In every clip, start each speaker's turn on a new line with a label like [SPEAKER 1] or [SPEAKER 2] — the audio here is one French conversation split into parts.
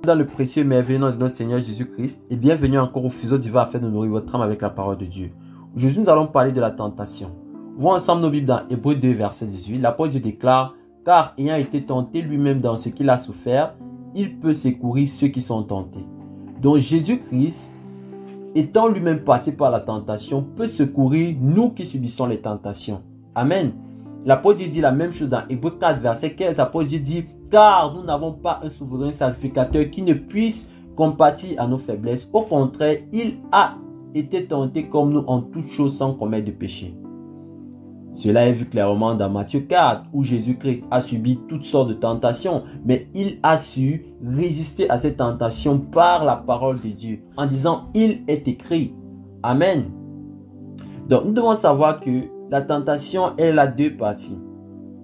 [SPEAKER 1] Dans le précieux et merveilleux nom de notre Seigneur Jésus-Christ, et bienvenue encore au fuseau divin afin de nourrir votre âme avec la parole de Dieu. Aujourd'hui, nous allons parler de la tentation. Ouvrons ensemble nos Bibles dans Hébreux 2, verset 18. L'apôtre Dieu déclare: car ayant été tenté lui-même dans ce qu'il a souffert, il peut secourir ceux qui sont tentés. Donc Jésus-Christ, étant lui-même passé par la tentation, peut secourir nous qui subissons les tentations. Amen. L'apôtre Dieu dit la même chose dans Hébreux 4, verset 15. L'apôtre Dieu dit: car nous n'avons pas un souverain sacrificateur qui ne puisse compatir à nos faiblesses. Au contraire, il a été tenté comme nous en toutes choses sans commettre de péché. Cela est vu clairement dans Matthieu 4, où Jésus-Christ a subi toutes sortes de tentations, mais il a su résister à ces tentations par la parole de Dieu, en disant: il est écrit. Amen. Donc, nous devons savoir que la tentation, elle a deux parties.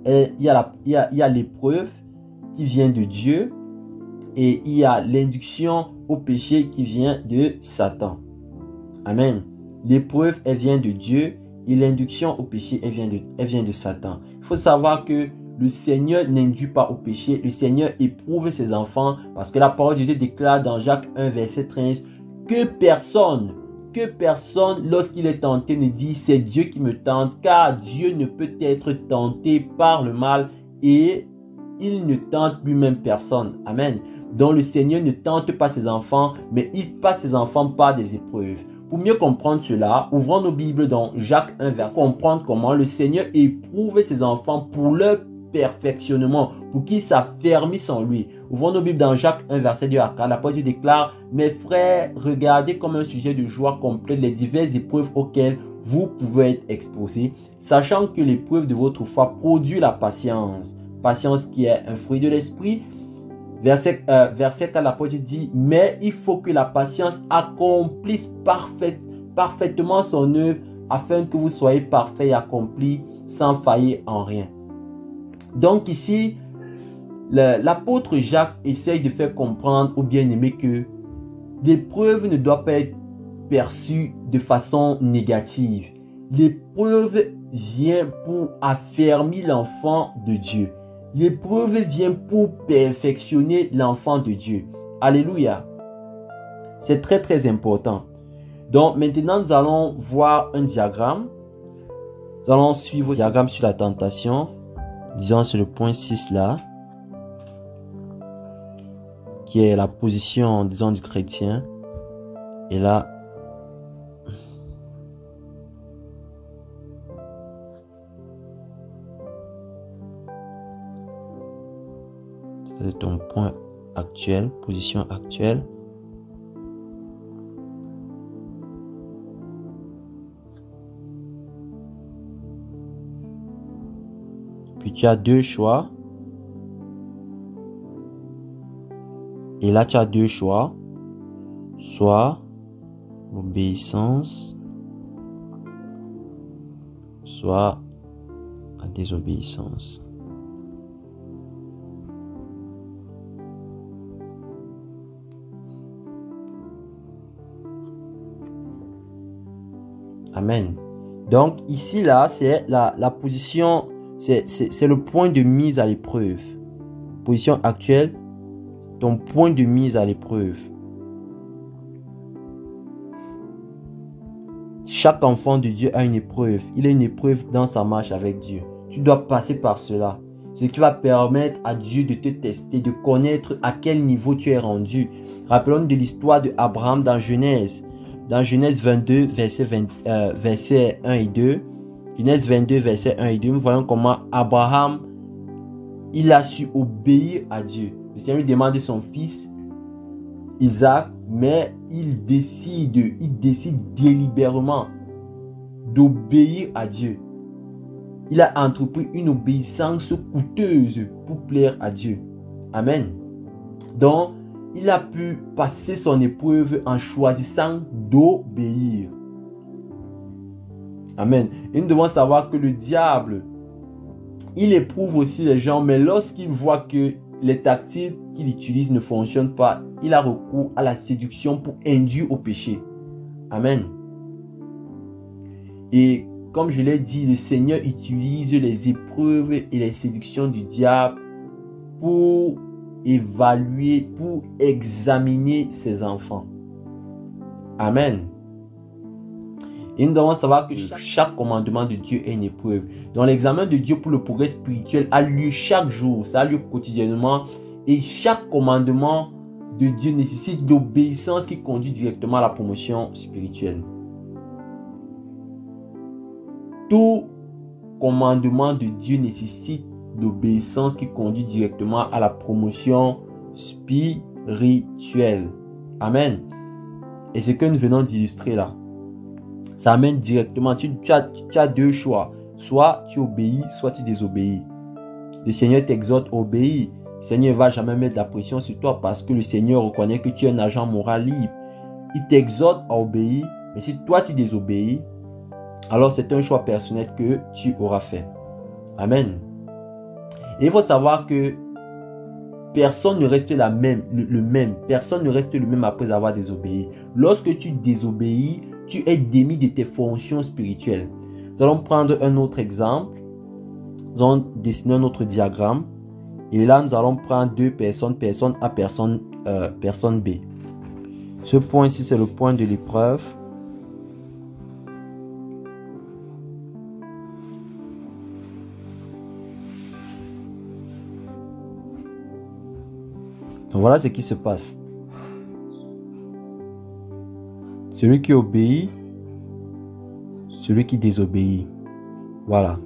[SPEAKER 1] Il y a l'épreuve qui vient de Dieu et il y a l'induction au péché qui vient de Satan. Amen. L'épreuve, elle vient de Dieu et l'induction au péché, elle vient de Satan. Il faut savoir que le Seigneur n'induit pas au péché, le Seigneur éprouve ses enfants parce que la parole de Dieu déclare dans Jacques 1, verset 13 que personne, lorsqu'il est tenté, ne dit: c'est Dieu qui me tente, car Dieu ne peut être tenté par le mal et il ne tente lui-même personne. Amen. Donc le Seigneur ne tente pas ses enfants, mais il passe ses enfants par des épreuves. Pour mieux comprendre cela, ouvrons nos Bibles dans Jacques 1, verset, comprendre comment le Seigneur éprouve ses enfants pour leur perfectionnement, pour qu'ils s'affermissent en lui. Ouvrons nos Bibles dans Jacques 1, verset 2 à 4. L'apôtre déclare: mes frères, regardez comme un sujet de joie complète les diverses épreuves auxquelles vous pouvez être exposés, sachant que l'épreuve de votre foi produit la patience. Patience qui est un fruit de l'esprit. Verset 4, l'apôtre dit: mais il faut que la patience accomplisse parfaitement son œuvre, afin que vous soyez parfaits et accomplis sans faillir en rien. Donc ici, l'apôtre Jacques essaye de faire comprendre aux bien-aimés que l'épreuve ne doit pas être perçue de façon négative. L'épreuve vient pour affermir l'enfant de Dieu. L'épreuve vient pour perfectionner l'enfant de Dieu. Alléluia. C'est très très important. Donc maintenant nous allons voir un diagramme. Nous allons suivre le diagramme sur la tentation. Disons sur le point 6 là. Qui est la position, disons, du chrétien. Et là, c'est ton point actuel, position actuelle. Puis tu as deux choix. Et là, tu as deux choix. Soit l'obéissance, soit la désobéissance. Amen. Donc ici là, c'est la position, c'est le point de mise à l'épreuve. Position actuelle, ton point de mise à l'épreuve. Chaque enfant de Dieu a une épreuve. Il a une épreuve dans sa marche avec Dieu. Tu dois passer par cela. Ce qui va permettre à Dieu de te tester, de connaître à quel niveau tu es rendu. Rappelons-nous de l'histoire de Abraham dans Genèse. Dans Genèse 22, verset 1 et 2. Genèse 22, verset 1 et 2. Nous voyons comment Abraham, il a su obéir à Dieu. Le Seigneur lui demande son fils, Isaac, mais il décide délibérément d'obéir à Dieu. Il a entrepris une obéissance coûteuse pour plaire à Dieu. Amen. Donc, il a pu passer son épreuve en choisissant d'obéir. Amen. Et nous devons savoir que le diable, il éprouve aussi les gens, mais lorsqu'il voit que les tactiques qu'il utilise ne fonctionnent pas, il a recours à la séduction pour induire au péché. Amen. Et comme je l'ai dit, le Seigneur utilise les épreuves et les séductions du diable pour évaluer, pour examiner ses enfants. Amen. Et nous devons savoir que chaque commandement de Dieu est une épreuve. Donc l'examen de Dieu pour le progrès spirituel a lieu chaque jour, ça a lieu quotidiennement. Et chaque commandement de Dieu nécessite d'obéissance qui conduit directement à la promotion spirituelle. Tout commandement de Dieu nécessite d'obéissance qui conduit directement à la promotion spirituelle. Amen. Et ce que nous venons d'illustrer là, ça amène directement, tu as deux choix. Soit tu obéis, soit tu désobéis. Le Seigneur t'exhorte à obéir. Le Seigneur ne va jamais mettre de la pression sur toi parce que le Seigneur reconnaît que tu es un agent moral libre. Il t'exhorte à obéir, mais si toi tu désobéis, alors c'est un choix personnel que tu auras fait. Amen. Et il faut savoir que personne ne reste le même. Personne ne reste le même après avoir désobéi. Lorsque tu désobéis, tu es démis de tes fonctions spirituelles. Nous allons prendre un autre exemple. Nous allons dessiner un autre diagramme. Et là, nous allons prendre deux personnes, personne A, personne B. Ce point-ci, c'est le point de l'épreuve. Voilà ce qui se passe. Celui qui obéit, celui qui désobéit. Voilà.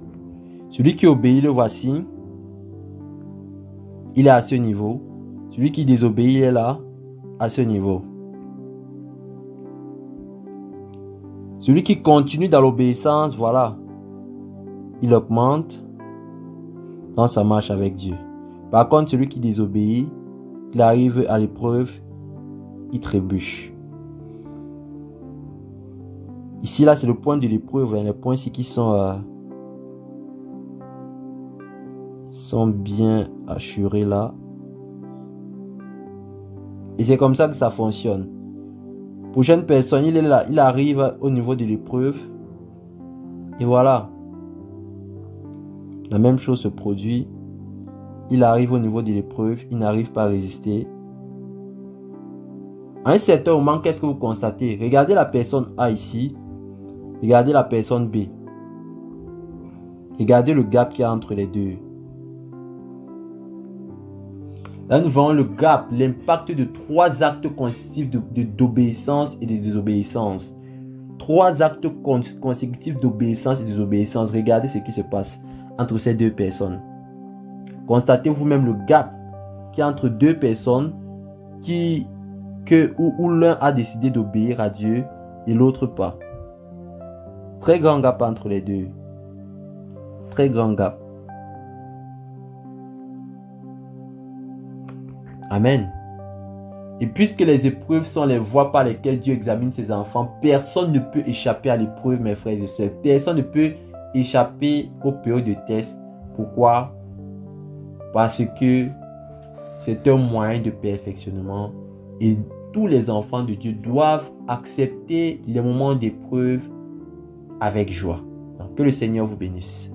[SPEAKER 1] Celui qui obéit, le voici. Il est à ce niveau. Celui qui désobéit, il est là, à ce niveau. Celui qui continue dans l'obéissance, voilà. Il augmente dans sa marche avec Dieu. Par contre, celui qui désobéit, il arrive à l'épreuve, il trébuche. Ici, là, c'est le point de l'épreuve. Les points ici qui sont bien assurés là. Et c'est comme ça que ça fonctionne. Prochaine personne, il est là. Il arrive au niveau de l'épreuve. Et voilà. La même chose se produit. Il arrive au niveau de l'épreuve. Il n'arrive pas à résister. À un certain moment, qu'est-ce que vous constatez? Regardez la personne A ici. Regardez la personne B. Regardez le gap qu'il y a entre les deux. Là, nous voyons le gap, l'impact de trois actes consécutifs d'obéissance et de désobéissance. Trois actes consécutifs d'obéissance et de désobéissance. Regardez ce qui se passe entre ces deux personnes. Constatez vous-même le gap qu'il y a entre deux personnes où l'un a décidé d'obéir à Dieu et l'autre pas. Très grand gap entre les deux. Très grand gap. Amen. Et puisque les épreuves sont les voies par lesquelles Dieu examine ses enfants, personne ne peut échapper à l'épreuve, mes frères et sœurs. Personne ne peut échapper aux périodes de test. Pourquoi? Parce que c'est un moyen de perfectionnement. Et tous les enfants de Dieu doivent accepter les moments d'épreuve avec joie. Donc, que le Seigneur vous bénisse.